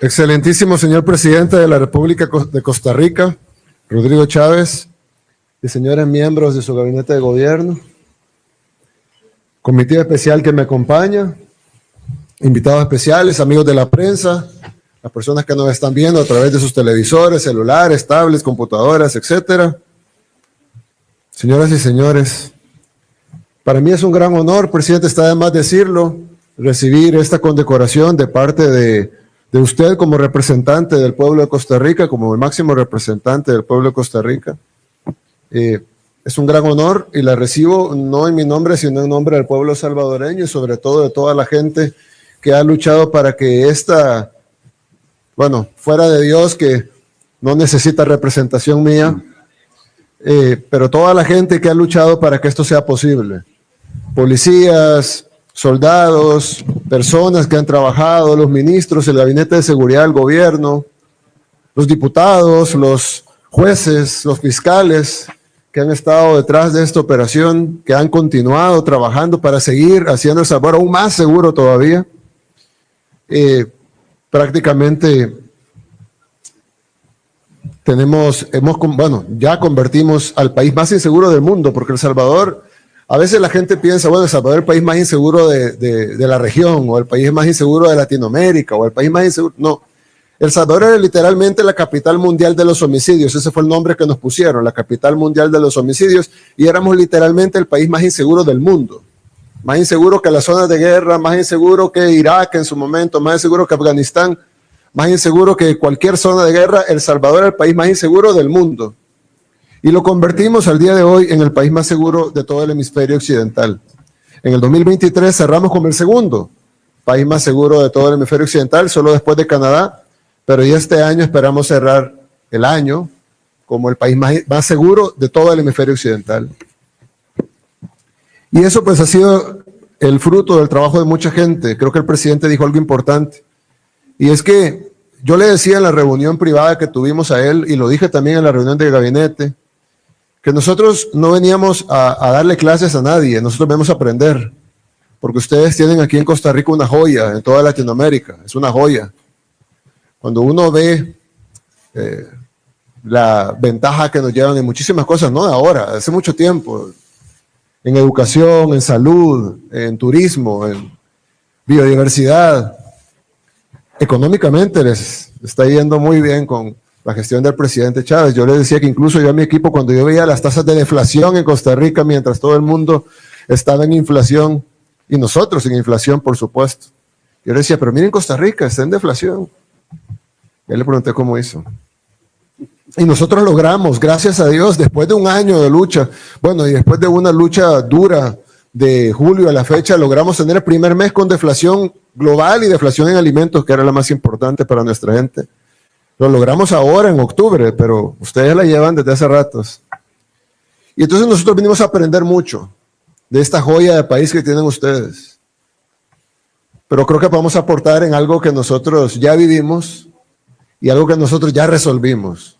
Excelentísimo señor presidente de la República de Costa Rica, Rodrigo Chávez, y señores miembros de su gabinete de gobierno, comitiva especial que me acompaña, invitados especiales, amigos de la prensa, las personas que nos están viendo a través de sus televisores, celulares, tablets, computadoras, etcétera. Señoras y señores, para mí es un gran honor, presidente, está de más decirlo, recibir esta condecoración de parte de usted como representante del pueblo de Costa Rica, como el máximo representante del pueblo de Costa Rica. Es un gran honor y la recibo no en mi nombre, sino en nombre del pueblo salvadoreño y sobre todo de toda la gente que ha luchado para que esta, bueno, fuera de Dios, que no necesita representación mía, pero toda la gente que ha luchado para que esto sea posible. Policías, soldados, personas que han trabajado, los ministros, el gabinete de seguridad del gobierno, los diputados, los jueces, los fiscales que han estado detrás de esta operación, que han continuado trabajando para seguir haciendo El Salvador aún más seguro todavía. Prácticamente ya convertimos al país más inseguro del mundo, porque El Salvador, a veces la gente piensa, bueno, El Salvador es el país más inseguro de la región, o el país más inseguro de Latinoamérica, o el país más inseguro. No, El Salvador era literalmente la capital mundial de los homicidios, ese fue el nombre que nos pusieron, la capital mundial de los homicidios, y éramos literalmente el país más inseguro del mundo. Más inseguro que las zonas de guerra, más inseguro que Irak en su momento, más inseguro que Afganistán, más inseguro que cualquier zona de guerra. El Salvador era el país más inseguro del mundo. Y lo convertimos al día de hoy en el país más seguro de todo el hemisferio occidental. En el 2023 cerramos como el segundo país más seguro de todo el hemisferio occidental, solo después de Canadá, pero ya este año esperamos cerrar el año como el país más seguro de todo el hemisferio occidental. Y eso pues ha sido el fruto del trabajo de mucha gente. Creo que el presidente dijo algo importante. Y es que yo le decía en la reunión privada que tuvimos a él, y lo dije también en la reunión del gabinete, que nosotros no veníamos a darle clases a nadie, nosotros venimos a aprender. Porque ustedes tienen aquí en Costa Rica una joya, en toda Latinoamérica, es una joya. Cuando uno ve la ventaja que nos llevan en muchísimas cosas, no de ahora, hace mucho tiempo, en educación, en salud, en turismo, en biodiversidad. Económicamente les está yendo muy bien con la gestión del presidente Chávez. Yo les decía que incluso yo a mi equipo, cuando yo veía las tasas de deflación en Costa Rica, mientras todo el mundo estaba en inflación, y nosotros en inflación, por supuesto, yo les decía, pero miren Costa Rica, está en deflación. Y le pregunté cómo hizo. Y nosotros logramos, gracias a Dios, después de un año de lucha, bueno, y después de una lucha dura de julio a la fecha, logramos tener el primer mes con deflación global y deflación en alimentos, que era la más importante para nuestra gente. Lo logramos ahora en octubre, pero ustedes la llevan desde hace ratos. Y entonces nosotros venimos a aprender mucho de esta joya de país que tienen ustedes. Pero creo que vamos a aportar en algo que nosotros ya vivimos y algo que nosotros ya resolvimos,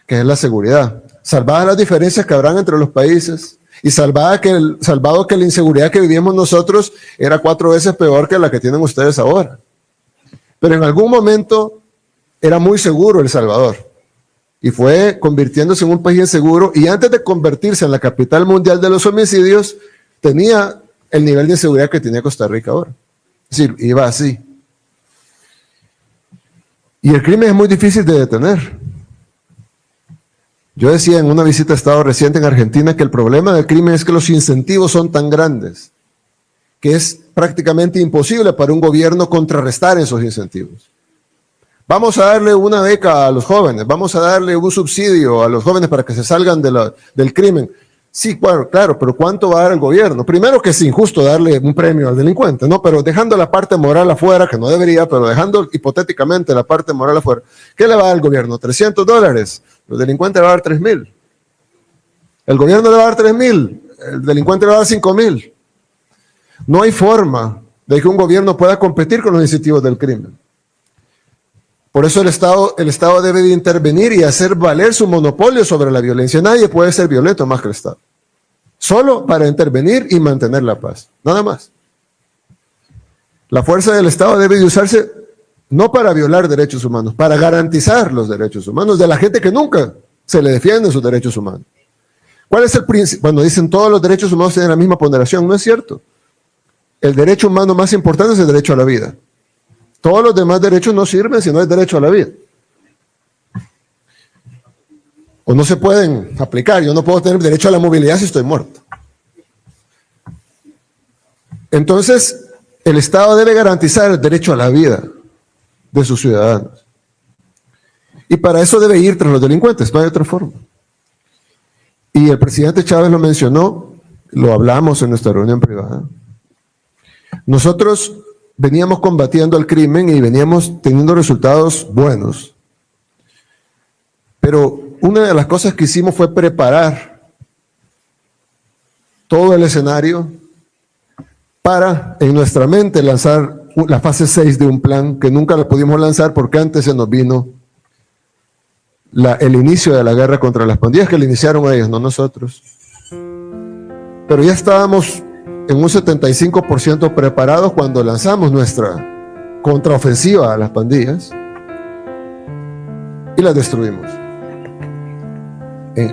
que es la seguridad. Salvadas las diferencias que habrán entre los países y salvado que la inseguridad que vivíamos nosotros era 4 veces peor que la que tienen ustedes ahora. Pero en algún momento era muy seguro El Salvador y fue convirtiéndose en un país inseguro, y antes de convertirse en la capital mundial de los homicidios tenía el nivel de inseguridad que tiene Costa Rica ahora. Es decir, iba así. Y el crimen es muy difícil de detener. Yo decía en una visita a Estado reciente en Argentina que el problema del crimen es que los incentivos son tan grandes que es prácticamente imposible para un gobierno contrarrestar esos incentivos. Vamos a darle una beca a los jóvenes, vamos a darle un subsidio a los jóvenes para que se salgan del crimen. Sí, claro, pero ¿cuánto va a dar el gobierno? Primero, que es injusto darle un premio al delincuente, ¿no? Pero dejando la parte moral afuera, que no debería, pero dejando hipotéticamente la parte moral afuera, ¿qué le va a dar el gobierno? $300. El delincuente le va a dar 3,000. El gobierno le va a dar 3,000. El delincuente le va a dar 5,000. No hay forma de que un gobierno pueda competir con los incentivos del crimen. Por eso el Estado debe de intervenir y hacer valer su monopolio sobre la violencia. Nadie puede ser violento más que el Estado. Solo para intervenir y mantener la paz. Nada más. La fuerza del Estado debe de usarse no para violar derechos humanos, para garantizar los derechos humanos de la gente que nunca se le defienden sus derechos humanos. ¿Cuál es el principio? Cuando dicen todos los derechos humanos tienen la misma ponderación, no es cierto. El derecho humano más importante es el derecho a la vida. Todos los demás derechos no sirven si no hay derecho a la vida. O no se pueden aplicar. Yo no puedo tener derecho a la movilidad si estoy muerto. Entonces, el Estado debe garantizar el derecho a la vida de sus ciudadanos. Y para eso debe ir tras los delincuentes, no hay otra forma. Y el presidente Chávez lo mencionó, lo hablamos en nuestra reunión privada. Nosotros veníamos combatiendo el crimen y veníamos teniendo resultados buenos. Pero una de las cosas que hicimos fue preparar todo el escenario para, en nuestra mente, lanzar la fase 6 de un plan que nunca lo pudimos lanzar porque antes se nos vino el inicio de la guerra contra las pandillas, que le iniciaron ellos, no nosotros. Pero ya estábamos en un 75% preparados cuando lanzamos nuestra contraofensiva a las pandillas y las destruimos.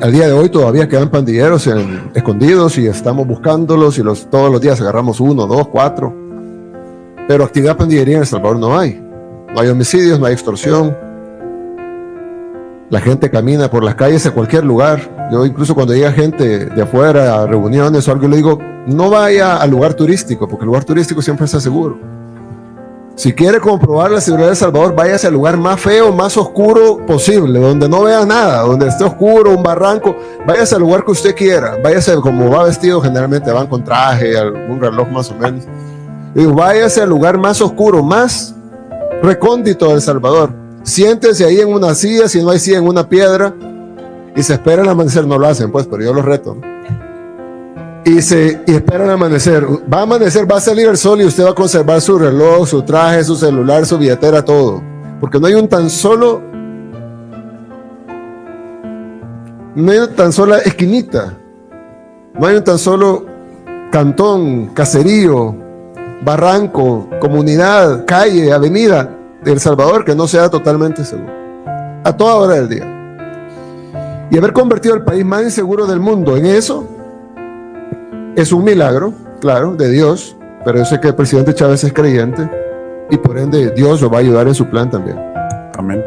Al día de hoy todavía quedan pandilleros escondidos y estamos buscándolos y todos los días agarramos 1, 2, 4. Pero actividad pandillería en El Salvador no hay. No hay homicidios, no hay extorsión. La gente camina por las calles a cualquier lugar. Yo incluso cuando llega gente de afuera a reuniones o algo, le digo, no vaya al lugar turístico, porque el lugar turístico siempre está seguro. Si quiere comprobar la seguridad de El Salvador, váyase al lugar más feo, más oscuro posible, donde no vea nada, donde esté oscuro, un barranco. Váyase al lugar que usted quiera. Váyase como va vestido, generalmente van con traje, algún reloj más o menos. Y váyase al lugar más oscuro, más recóndito de El Salvador. Siéntese ahí en una silla, si no hay silla, en una piedra, y se espera el amanecer. No lo hacen, pues, pero yo los reto, ¿no? Y esperan amanecer. Va a amanecer, va a salir el sol y usted va a conservar su reloj, su traje, su celular, su billetera, todo. Porque no hay una tan sola esquinita, no hay un tan solo cantón, caserío, barranco, comunidad, calle, avenida de El Salvador que no sea totalmente seguro, a toda hora del día. Y haber convertido el país más inseguro del mundo en eso es un milagro, claro, de Dios, pero yo sé que el presidente Chávez es creyente y por ende Dios lo va a ayudar en su plan también. Amén.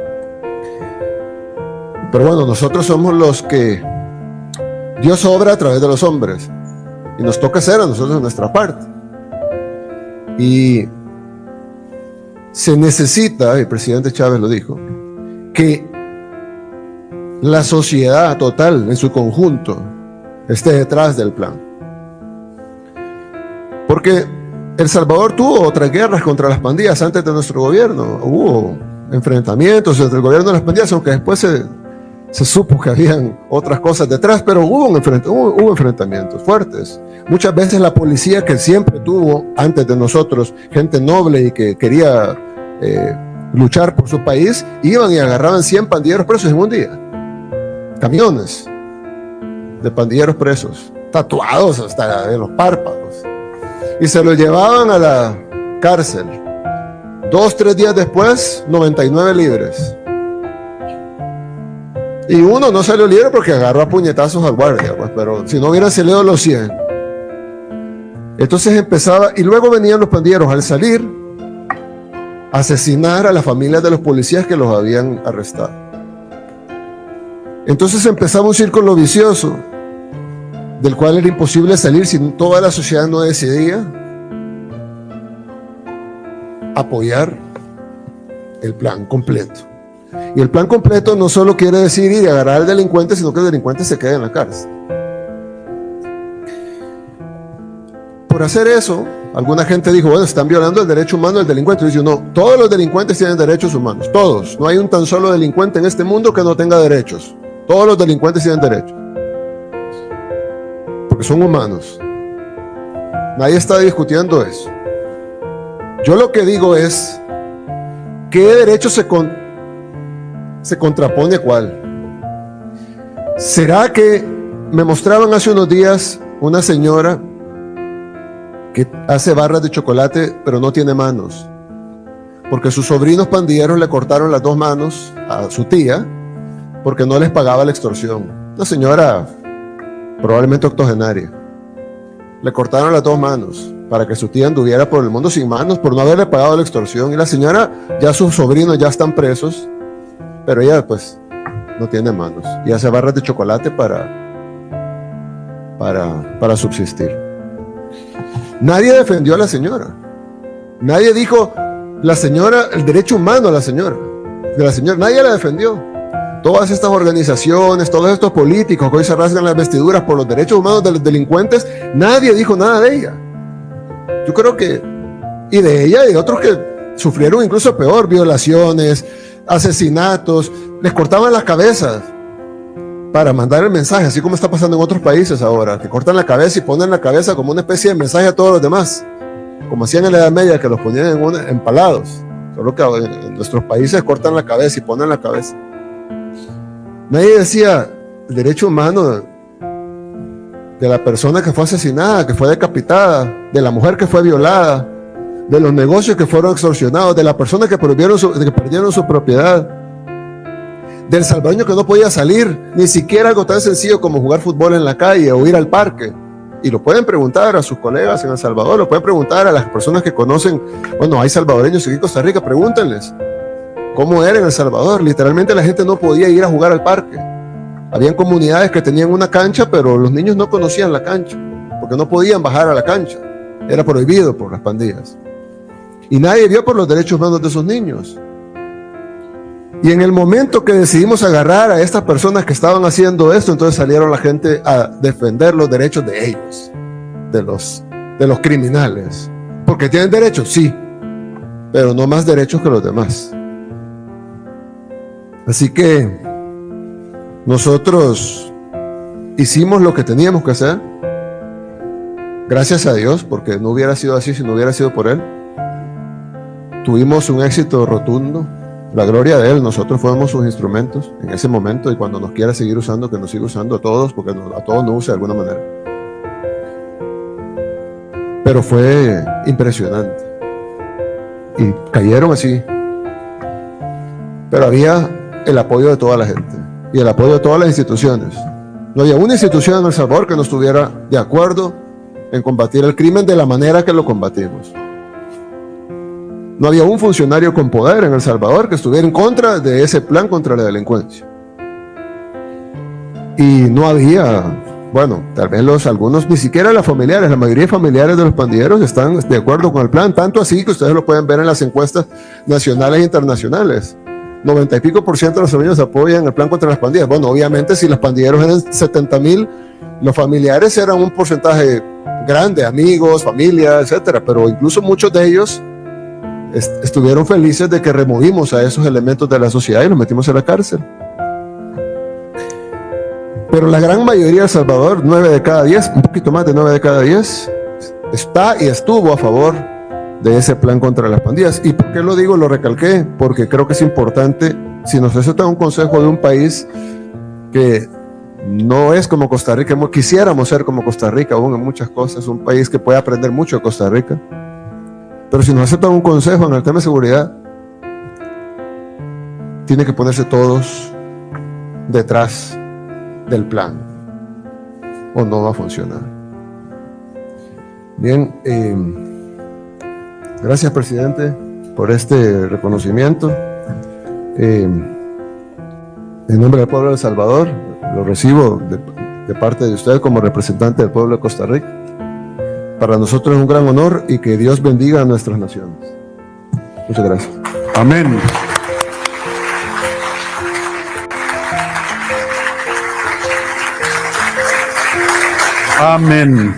Pero bueno, nosotros somos los que Dios obra a través de los hombres y nos toca hacer a nosotros nuestra parte. Y se necesita, el presidente Chávez lo dijo, que la sociedad total en su conjunto esté detrás del plan. Porque El Salvador tuvo otras guerras contra las pandillas antes de nuestro gobierno. Hubo enfrentamientos entre el gobierno y las pandillas, aunque después se supo que habían otras cosas detrás, pero hubo enfrentamientos fuertes. Muchas veces la policía, que siempre tuvo antes de nosotros gente noble y que quería luchar por su país, iban y agarraban 100 pandilleros presos en un día. Camiones de pandilleros presos, tatuados hasta en los párpados. Y se los llevaban a la cárcel. 2, 3 días después, 99 libres. Y uno no salió libre porque agarró a puñetazos al guardia, pues, pero si no hubieran salido los 100. Entonces empezaba, y luego venían los pandilleros al salir a asesinar a las familias de los policías que los habían arrestado. Entonces empezaba un círculo vicioso del cual era imposible salir si toda la sociedad no decidía apoyar el plan completo. Y el plan completo no solo quiere decir ir y agarrar al delincuente, sino que el delincuente se quede en la cárcel. Por hacer eso, alguna gente dijo, bueno, están violando el derecho humano del delincuente. Y dice, no, todos los delincuentes tienen derechos humanos, todos. No hay un tan solo delincuente en este mundo que no tenga derechos. Todos los delincuentes tienen derechos. Porque son humanos. Nadie está discutiendo eso. Yo lo que digo es, ¿qué derecho se contrapone a cuál? ¿Será que me mostraban hace unos días una señora que hace barras de chocolate pero no tiene manos? porque sus sobrinos pandilleros le cortaron las 2 manos a su tía porque no les pagaba la extorsión. Una señora probablemente octogenaria. Le cortaron las 2 manos para que su tía anduviera por el mundo sin manos por no haberle pagado la extorsión. Y la señora, ya sus sobrinos ya están presos, pero ella pues no tiene manos y hace barras de chocolate para subsistir. Nadie defendió a la señora. Nadie dijo la señora, el derecho humano de la señora. Nadie la defendió. Todas estas organizaciones, todos estos políticos que hoy se rasgan las vestiduras por los derechos humanos de los delincuentes, nadie dijo nada de ella. Yo creo que, y de ella y de otros que sufrieron incluso peor, violaciones, asesinatos, les cortaban las cabezas para mandar el mensaje, así como está pasando en otros países ahora, que cortan la cabeza y ponen la cabeza como una especie de mensaje a todos los demás, como hacían en la Edad Media, que los ponían empalados. Solo que en nuestros países cortan la cabeza y ponen la cabeza. Nadie decía el derecho humano de la persona que fue asesinada, que fue decapitada, de la mujer que fue violada, de los negocios que fueron extorsionados, de la persona que perdieron su propiedad, del salvadoreño que no podía salir, ni siquiera algo tan sencillo como jugar fútbol en la calle o ir al parque. Y lo pueden preguntar a sus colegas en El Salvador, lo pueden preguntar a las personas que conocen, bueno, hay salvadoreños aquí en Costa Rica, pregúntenles cómo era en El Salvador. Literalmente la gente no podía ir a jugar al parque. Habían comunidades que tenían una cancha, pero los niños no conocían la cancha, porque no podían bajar a la cancha. Era prohibido por las pandillas. Y nadie vio por los derechos humanos de esos niños. Y en el momento que decidimos agarrar a estas personas que estaban haciendo esto, entonces salieron la gente a defender los derechos de ellos, de los criminales. Porque tienen derechos, sí, pero no más derechos que los demás. Así que nosotros hicimos lo que teníamos que hacer. Gracias a Dios, porque no hubiera sido así si no hubiera sido por Él. Tuvimos un éxito rotundo. La gloria de Él, nosotros fuimos sus instrumentos en ese momento, y cuando nos quiera seguir usando, que nos siga usando a todos, porque a todos nos usa de alguna manera. Pero fue impresionante. Y cayeron así. Pero había el apoyo de toda la gente y el apoyo de todas las instituciones. No había una institución en El Salvador que no estuviera de acuerdo en combatir el crimen de la manera que lo combatimos. No había un funcionario con poder en El Salvador que estuviera en contra de ese plan contra la delincuencia. Y no había, bueno, tal vez algunos, ni siquiera las familiares, la mayoría de familiares de los pandilleros están de acuerdo con el plan, tanto así que ustedes lo pueden ver en las encuestas nacionales e internacionales. 90 y pico % de los salvadoreños apoyan el plan contra las pandillas. Bueno, obviamente si los pandilleros eran 70,000, los familiares eran un porcentaje grande, amigos, familia, etcétera, pero incluso muchos de ellos estuvieron felices de que removimos a esos elementos de la sociedad y los metimos en la cárcel. Pero la gran mayoría de El Salvador, 9 de cada 10, un poquito más de 9 de cada 10, está y estuvo a favor de ese plan contra las pandillas. ¿Y por qué lo digo? Lo recalqué, porque creo que es importante. Si nos aceptan un consejo de un país que no es como Costa Rica, quisiéramos ser como Costa Rica aún en muchas cosas, un país que puede aprender mucho de Costa Rica. Pero si nos aceptan un consejo en el tema de seguridad, tiene que ponerse todos detrás del plan, o no va a funcionar. Bien, gracias, presidente, por este reconocimiento. En nombre del pueblo de El Salvador, lo recibo de parte de usted como representante del pueblo de Costa Rica. Para nosotros es un gran honor, y que Dios bendiga a nuestras naciones. Muchas gracias. Amén. Amén.